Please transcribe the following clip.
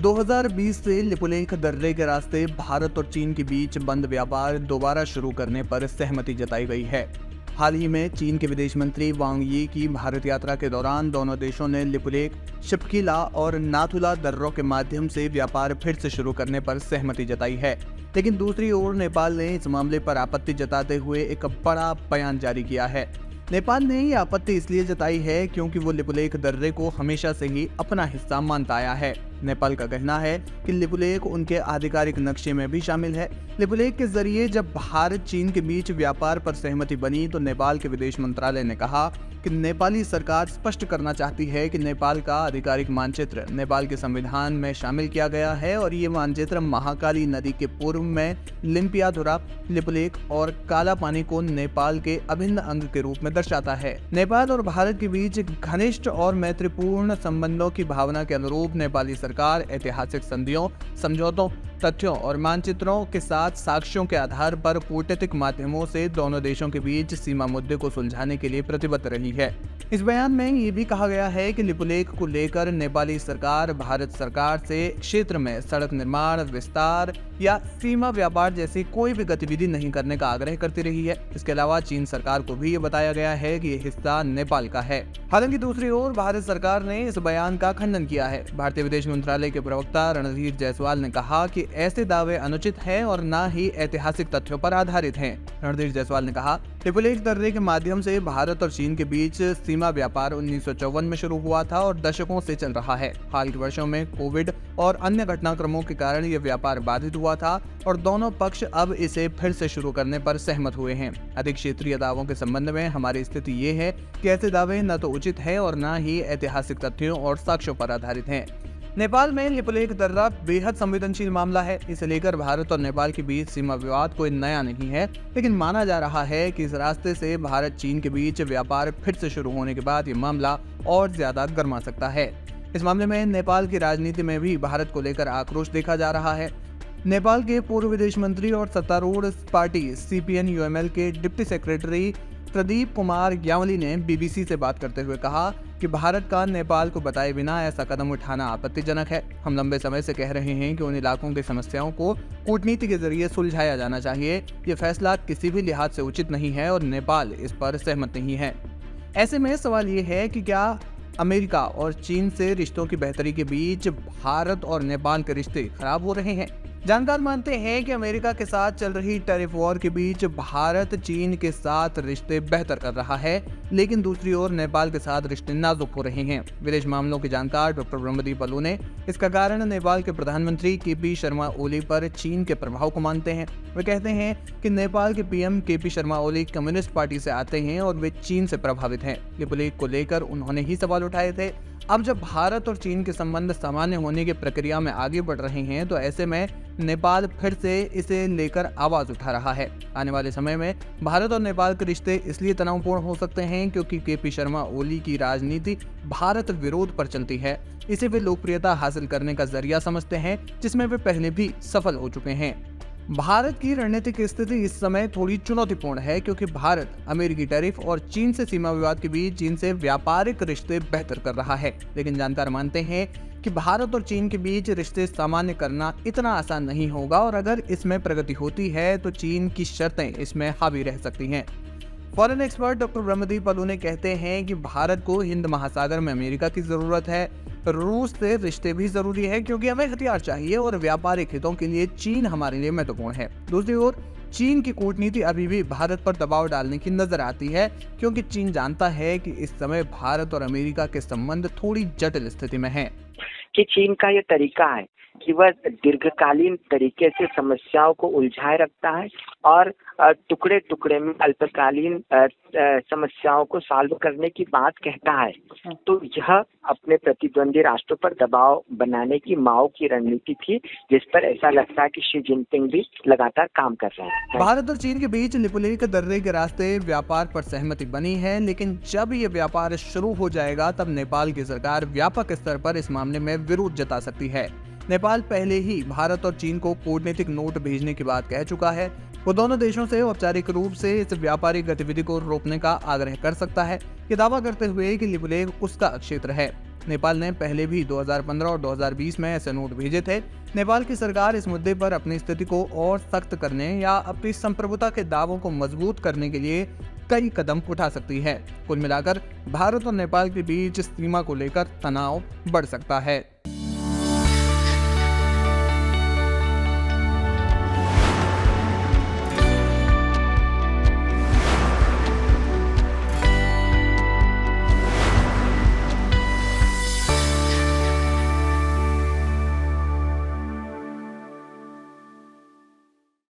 2020 से लिपुलेख दर्रे के रास्ते भारत और चीन के बीच बंद व्यापार दोबारा शुरू करने पर सहमति जताई गई है। हाल ही में चीन के विदेश मंत्री वांग यी की भारत यात्रा के दौरान दोनों देशों ने लिपुलेख, शिप्कीला और नाथुला दर्रों के माध्यम से व्यापार फिर से शुरू करने पर सहमति जताई है। लेकिन दूसरी ओर नेपाल ने इस मामले पर आपत्ति जताते हुए एक बड़ा बयान जारी किया है। नेपाल ने ये आपत्ति इसलिए जताई है क्योंकि वो लिपुलेख दर्रे को हमेशा से ही अपना हिस्सा मानता आया है। नेपाल का कहना है कि लिपुलेख उनके आधिकारिक नक्शे में भी शामिल है। लिपुलेख के जरिए जब भारत चीन के बीच व्यापार पर सहमति बनी तो नेपाल के विदेश मंत्रालय ने कहा कि नेपाली सरकार स्पष्ट करना चाहती है कि नेपाल का आधिकारिक मानचित्र नेपाल के संविधान में शामिल किया गया है और ये मानचित्र महाकाली नदी के पूर्व में लिम्पियाधुरा, लिपुलेख और काला पानी को नेपाल के अभिन्न अंग के रूप में दर्शाता है। नेपाल और भारत के बीच घनिष्ठ और मैत्रीपूर्ण संबंधों की भावना के अनुरूप नेपाली सरकार ऐतिहासिक संधियों, समझौतों, तथ्यों और मानचित्रों के साथ साक्ष्यों के आधार पर कूटनीतिक माध्यमों से दोनों देशों के बीच सीमा मुद्दे को सुलझाने के लिए प्रतिबद्ध रही है। इस बयान में ये भी कहा गया है कि लिपुलेख को लेकर नेपाली सरकार भारत सरकार से क्षेत्र में सड़क निर्माण, विस्तार या सीमा व्यापार जैसी कोई भी गतिविधि नहीं करने का आग्रह करती रही है। इसके अलावा चीन सरकार को भी ये बताया गया है कि ये हिस्सा नेपाल का है। हालांकि दूसरी ओर भारत सरकार ने इस बयान का खंडन किया है। भारतीय विदेश मंत्रालय के प्रवक्ता रणधीर जायसवाल ने कहा कि ऐसे दावे अनुचित हैं और न ही ऐतिहासिक तथ्यों पर आधारित हैं। रणधीर जायसवाल ने कहा, लिपुलेख दर्रे के माध्यम से भारत और चीन के बीच सीमा व्यापार 1954 में शुरू हुआ था और दशकों से चल रहा है। हाल के वर्षों में कोविड और अन्य घटनाक्रमों के कारण यह व्यापार बाधित हुआ था और दोनों पक्ष अब इसे फिर से शुरू करने पर सहमत हुए हैं। अधिक क्षेत्रीय दावों के संबंध में हमारी स्थिति ये है कि ऐसे दावे न तो उचित है और न ही ऐतिहासिक तथ्यों और साक्ष्यों पर आधारित हैं। नेपाल में लिपुलेख दर्रा बेहद संवेदनशील मामला है। इसे लेकर भारत और नेपाल के बीच सीमा विवाद कोई नया नहीं है, लेकिन माना जा रहा है कि इस रास्ते से भारत चीन के बीच व्यापार फिर से शुरू होने के बाद ये मामला और ज्यादा गर्मा सकता है। इस मामले में नेपाल की राजनीति में भी भारत को लेकर आक्रोश देखा जा रहा है। नेपाल के पूर्व विदेश मंत्री और सत्तारूढ़ पार्टी CPN-UML के डिप्टी सेक्रेटरी प्रदीप कुमार ग्यावली ने BBC से बात करते हुए कहा कि भारत का नेपाल को बताए बिना ऐसा कदम उठाना आपत्तिजनक है। हम लंबे समय से कह रहे हैं कि उन इलाकों की समस्याओं को कूटनीति के जरिए सुलझाया जाना चाहिए। ये फैसला किसी भी लिहाज से उचित नहीं है और नेपाल इस पर सहमत नहीं है। ऐसे में सवाल ये है कि क्या अमेरिका और चीन से रिश्तों की बेहतरी के बीच भारत और नेपाल के रिश्ते खराब हो रहे हैं? जानकार मानते हैं कि अमेरिका के साथ चल रही टैरिफ वॉर के बीच भारत चीन के साथ रिश्ते बेहतर कर रहा है, लेकिन दूसरी ओर नेपाल के साथ रिश्ते नाजुक हो रहे हैं। विदेश मामलों के जानकार डॉक्टर ब्रह्मदीप पल्लू ने इसका कारण नेपाल के प्रधानमंत्री KP शर्मा ओली पर चीन के प्रभाव को मानते हैं। वे कहते हैं कि नेपाल के PM KP Sharma Oli communist party से आते हैं और वे चीन से प्रभावित हैं। लिपुलेख को लेकर उन्होंने ही सवाल उठाए थे। अब जब भारत और चीन के संबंध सामान्य होने की प्रक्रिया में आगे बढ़ रहे हैं तो ऐसे में नेपाल फिर से इसे लेकर आवाज उठा रहा है। आने वाले समय में भारत और नेपाल के रिश्ते इसलिए तनावपूर्ण हो सकते हैं क्योंकि KP शर्मा ओली की राजनीति भारत विरोध पर चलती है। इसे वे लोकप्रियता हासिल करने का जरिया समझते हैं, जिसमें वे पहले भी सफल हो चुके हैं। भारत की रणनीतिक स्थिति इस समय थोड़ी चुनौतीपूर्ण है क्योंकि भारत अमेरिकी टैरिफ और चीन से सीमा विवाद के बीच चीन से व्यापारिक रिश्ते बेहतर कर रहा है। लेकिन जानकार मानते हैं कि भारत और चीन के बीच रिश्ते सामान्य करना इतना आसान नहीं होगा और अगर इसमें प्रगति होती है तो चीन की शर्तें इसमें हावी रह सकती हैं। फॉरेन एक्सपर्ट डॉक्टर ब्रह्मदीप पल्लू ने कहते हैं कि भारत को हिंद महासागर में अमेरिका की जरूरत है। रूस से रिश्ते भी जरूरी है क्योंकि हमें हथियार चाहिए और व्यापारिक हितों के लिए चीन हमारे लिए महत्वपूर्ण है। दूसरी ओर चीन की कूटनीति अभी भी भारत पर दबाव डालने की नजर आती है क्योंकि चीन जानता है कि इस समय भारत और अमेरिका के संबंध थोड़ी जटिल स्थिति में हैं। कि चीन का ये तरीका है कि वह दीर्घकालीन तरीके से समस्याओं को उलझाए रखता है और टुकड़े टुकड़े में अल्पकालीन समस्याओं को सॉल्व करने की बात कहता है। तो यह अपने प्रतिद्वंदी राष्ट्रों पर दबाव बनाने की माओ की रणनीति थी, जिस पर ऐसा लगता है कि शी जिनपिंग भी लगातार काम कर रहे हैं। भारत और चीन के बीच लिपुलेख दर्रे के रास्ते व्यापार पर सहमति बनी है, लेकिन जब ये व्यापार शुरू हो जाएगा तब नेपाल की सरकार व्यापक स्तर पर इस मामले में विरोध जता सकती है। नेपाल पहले ही भारत और चीन को कूटनीतिक नोट भेजने की बात कह चुका है। वो दोनों देशों से औपचारिक रूप से इस व्यापारिक गतिविधि को रोकने का आग्रह कर सकता है, ये दावा करते हुए कि लिपुलेख उसका क्षेत्र है। नेपाल ने पहले भी 2015 और 2020 में ऐसे नोट भेजे थे। नेपाल की सरकार इस मुद्दे पर अपनी स्थिति को और सख्त करने या अपनी संप्रभुता के दावों को मजबूत करने के लिए कई कदम उठा सकती है। कुल मिलाकर भारत और नेपाल के बीच सीमा को लेकर तनाव बढ़ सकता है।